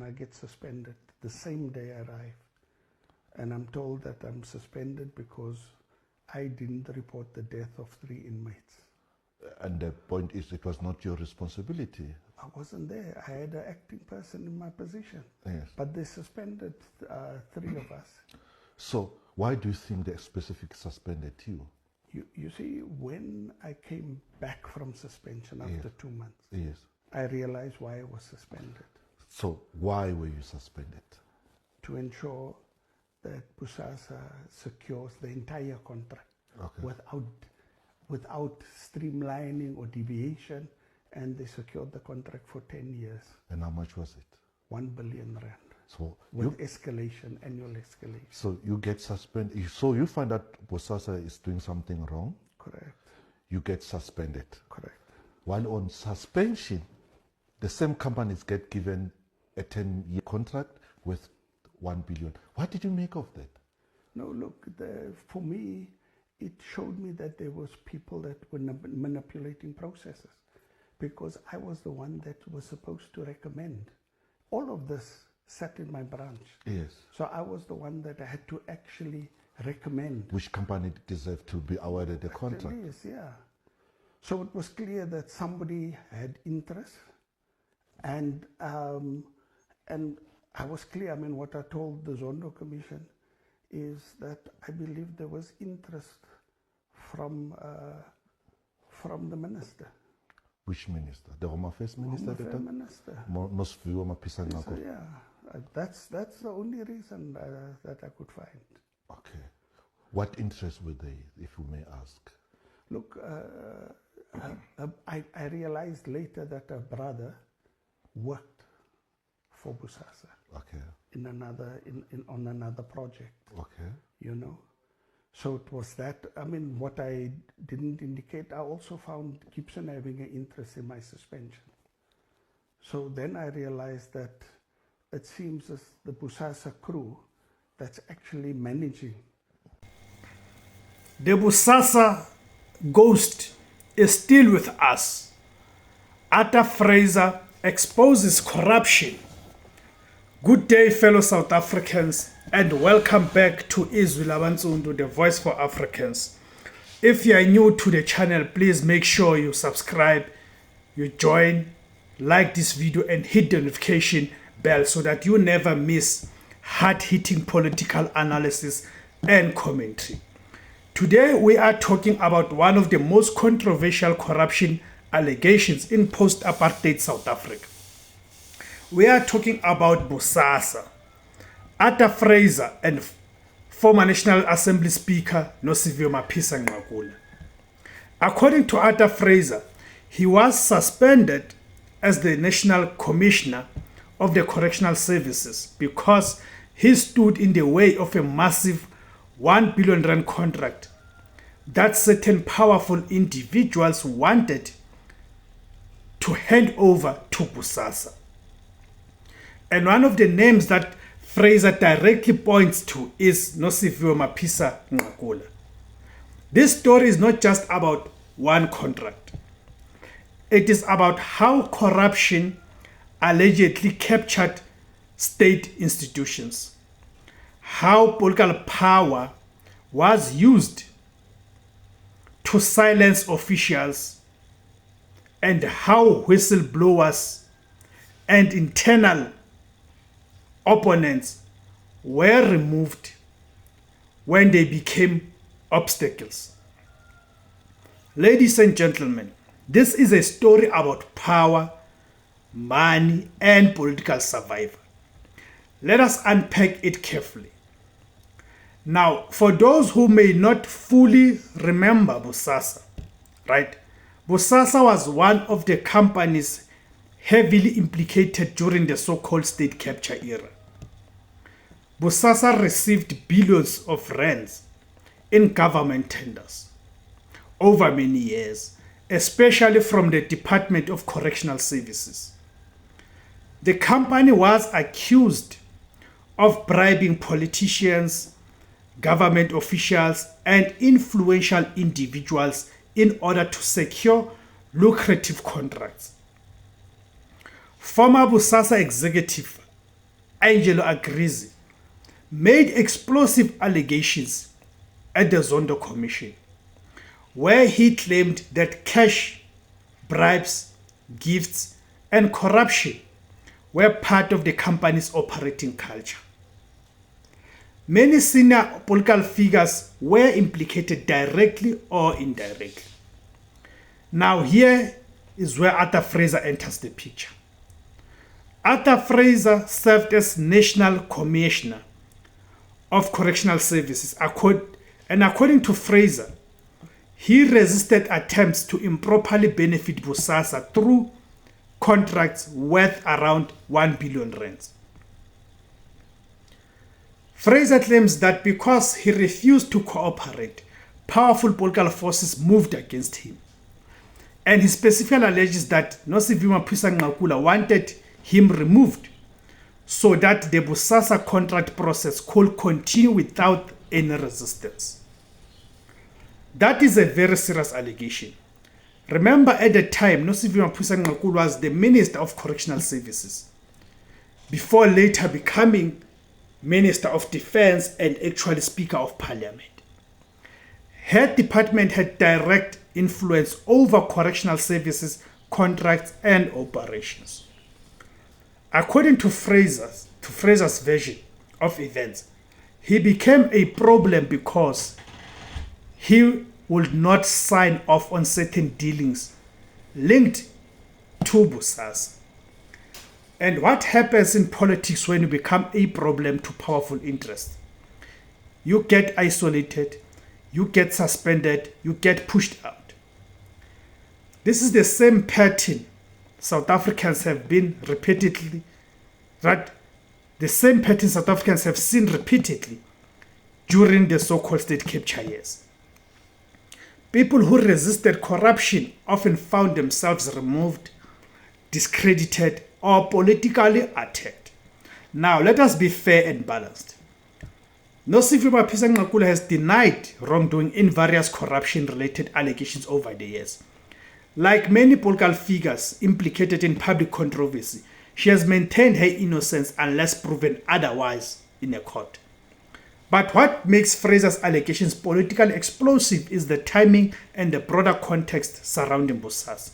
I get suspended. The same day I arrive. And I'm told that I'm suspended because I didn't report the death of 3 inmates. And the point is, it was not your responsibility. I wasn't there. I had an acting person in my position. Yes. But they suspended 3 of us. So why do you think they specifically suspended you? You see, when I came back from suspension after 2 months, Yes. I realized why I was suspended. So why were you suspended? To ensure that Bosasa secures the entire contract without streamlining or deviation, and they secured the contract for 10 years. And how much was it? 1 billion rand. So with escalation, annual escalation. So you get suspended. So you find that Bosasa is doing something wrong. Correct. You get suspended. Correct. While on suspension, the same companies get given a 10-year contract with 1 billion. What did you make of that? No, look, for me, it showed me that there was people that were manipulating processes, because I was the one that was supposed to recommend. All of this sat in my branch. Yes. So I was the one that I had to actually recommend. Which company deserved to be awarded the contract? Yes, yeah. So it was clear that somebody had interest, and I was clear. I mean, what I told the Zondo Commission is that I believe there was interest from the minister. Which minister? The Home Affairs Minister? Home Affairs Minister. So, yeah, that's the only reason that I could find. Okay. What interests were they, if you may ask? Look, I realized later that a brother worked for Bosasa. Okay. On another project. Okay. You know. So it was that. I mean, what I didn't indicate, I also found Gibson having an interest in my suspension. So then I realized that it seems as the Bosasa crew that's actually managing. The Bosasa ghost is still with us. Arthur Fraser exposes corruption. Good day, fellow South Africans, and welcome back to Izwi Labansundu, the voice for Africans. If you are new to the channel, please make sure you subscribe, you join, like this video, and hit the notification bell so that you never miss hard-hitting political analysis and commentary. Today we are talking about one of the most controversial corruption allegations in post-apartheid South Africa. We are talking about Bosasa, Arthur Fraser, and former National Assembly Speaker Nosiviwe Maphisa Nqakula. According to Arthur Fraser, he was suspended as the National Commissioner of the Correctional Services because he stood in the way of a massive 1 billion rand contract that certain powerful individuals wanted to hand over to Bosasa. And one of the names that Fraser directly points to is Nosiviwe Maphisa Nqakula. This story is not just about one contract. It is about how corruption allegedly captured state institutions, how political power was used to silence officials, and how whistleblowers and internal opponents were removed when they became obstacles. Ladies and gentlemen, this is a story about power, money, and political survival. Let us unpack it carefully. Now, for those who may not fully remember Bosasa, right? Bosasa was one of the companies heavily implicated during the so-called state capture era. Bosasa received billions of rands in government tenders over many years, especially from the Department of Correctional Services. The company was accused of bribing politicians, government officials, and influential individuals in order to secure lucrative contracts. Former Bosasa executive Angelo Agrizzi, made explosive allegations at the Zondo Commission, where he claimed that cash, bribes, gifts, and corruption were part of the company's operating culture. Many senior political figures were implicated directly or indirectly. Now here is where Arthur Fraser enters the picture. Arthur Fraser served as National Commissioner of Correctional Services, and according to Fraser, he resisted attempts to improperly benefit Bosasa through contracts worth around 1 billion rands. Fraser claims that because he refused to cooperate, powerful political forces moved against him. And he specifically alleges that Nosiviwe Phisa-Nqakula wanted him removed so that the Bosasa contract process could continue without any resistance. That is a very serious allegation. Remember, at the time, Nosiviwe Phisa-Nqakula was the Minister of Correctional Services, before later becoming Minister of Defense and actually Speaker of Parliament. Her department had direct influence over correctional services, contracts, and operations. According to Fraser's version of events, he became a problem because he would not sign off on certain dealings linked to Bosasa. And what happens in politics when you become a problem to powerful interests? You get isolated, you get suspended, you get pushed out. This is the same pattern South Africans have been repeatedly, right? The same pattern South Africans have seen repeatedly during the so-called state capture years. People who resisted corruption often found themselves removed, discredited, or politically attacked. Now, let us be fair and balanced. Nosiviwe Phisa-Nqakula has denied wrongdoing in various corruption-related allegations over the years. Like many political figures implicated in public controversy, she has maintained her innocence unless proven otherwise in a court. But what makes Fraser's allegations politically explosive is the timing and the broader context surrounding Bosasa.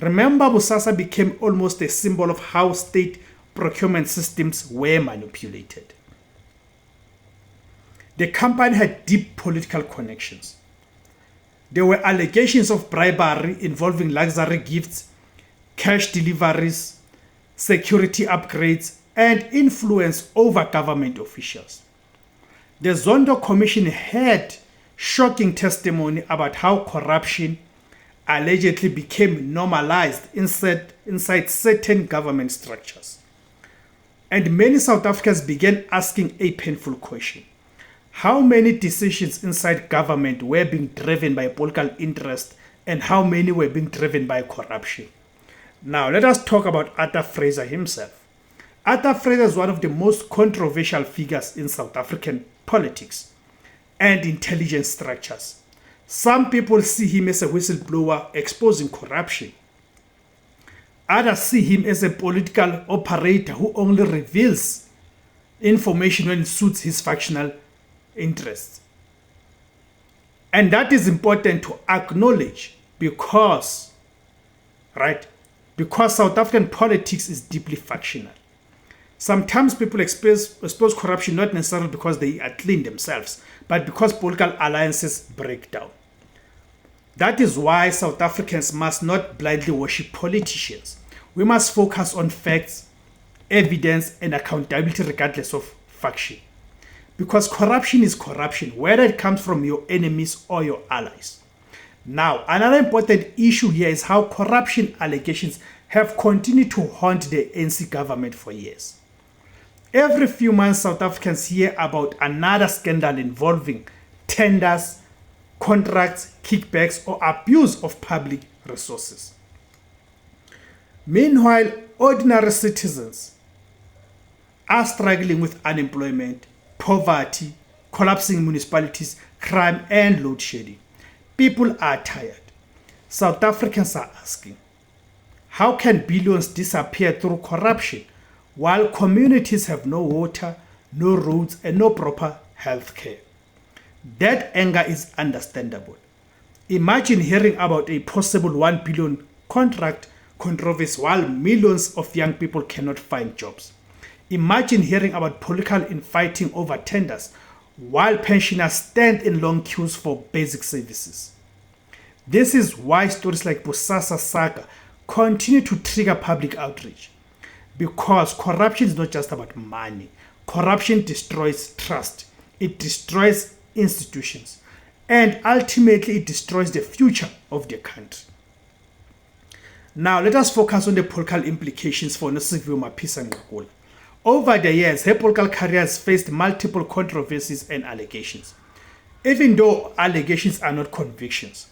Remember, Bosasa became almost a symbol of how state procurement systems were manipulated. The company had deep political connections. There were allegations of bribery involving luxury gifts, cash deliveries, security upgrades, and influence over government officials. The Zondo Commission had shocking testimony about how corruption allegedly became normalized inside certain government structures. And many South Africans began asking a painful question. How many decisions inside government were being driven by political interest and how many were being driven by corruption? Now, let us talk about Arthur Fraser himself. Arthur Fraser is one of the most controversial figures in South African politics and intelligence structures. Some people see him as a whistleblower exposing corruption. Others see him as a political operator who only reveals information when it suits his factional interests. And that is important to acknowledge because South African politics is deeply factional. Sometimes people expose corruption not necessarily because they are clean themselves, but because political alliances break down. That is why South Africans must not blindly worship politicians. We must focus on facts, evidence, and accountability regardless of faction. Because corruption is corruption, whether it comes from your enemies or your allies. Now, another important issue here is how corruption allegations have continued to haunt the ANC government for years. Every few months, South Africans hear about another scandal involving tenders, contracts, kickbacks, or abuse of public resources. Meanwhile, ordinary citizens are struggling with unemployment, poverty, collapsing municipalities, crime, and load shedding. People are tired. South Africans are asking, how can billions disappear through corruption while communities have no water, no roads, and no proper health care. That anger is understandable. Imagine hearing about a possible 1 billion contract controversy while millions of young people cannot find jobs. Imagine hearing about political infighting over tenders while pensioners stand in long queues for basic services. This is why stories like Bosasa saga continue to trigger public outrage. Because corruption is not just about money. Corruption destroys trust. It destroys institutions. And ultimately, it destroys the future of the country. Now, let us focus on the political implications for Nosiviwe Mapisa Nqakula. Over the years, her political career has faced multiple controversies and allegations. Even though allegations are not convictions,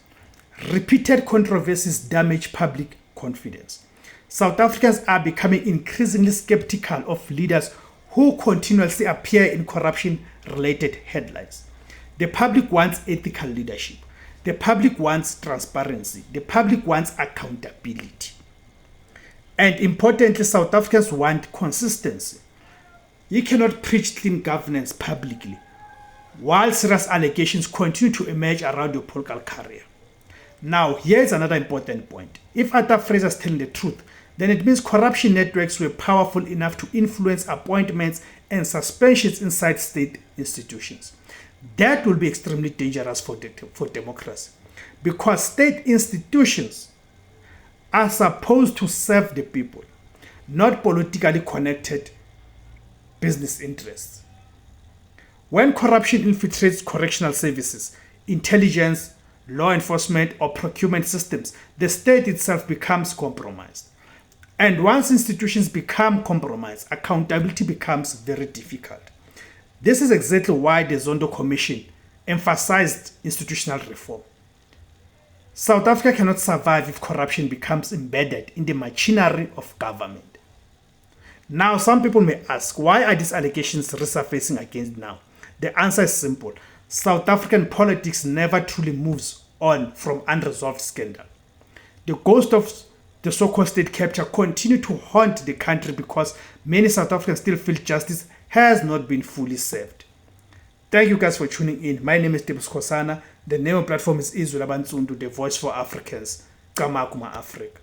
repeated controversies damage public confidence. South Africans are becoming increasingly skeptical of leaders who continuously appear in corruption-related headlines. The public wants ethical leadership. The public wants transparency. The public wants accountability. And importantly, South Africans want consistency. You cannot preach clean governance publicly while serious allegations continue to emerge around your political career. Now, here's another important point. If Arthur Fraser is telling the truth, then it means corruption networks were powerful enough to influence appointments and suspensions inside state institutions. That will be extremely dangerous for democracy, because state institutions are supposed to serve the people, not politically connected business interests. When corruption infiltrates correctional services, intelligence, law enforcement, or procurement systems, the state itself becomes compromised. And once institutions become compromised, accountability becomes very difficult. This is exactly why the Zondo Commission emphasized institutional reform. South Africa cannot survive if corruption becomes embedded in the machinery of government. Now, some people may ask, why are these allegations resurfacing again now? The answer is simple. South African politics never truly moves on from unresolved scandal. The ghost of the so-called state capture continue to haunt the country because many South Africans still feel justice has not been fully served. Thank you guys for tuning in. My name is Tebus Kosana. The name of the platform is Izwi Labansundu, the voice for Africans. Kamakuma Africa.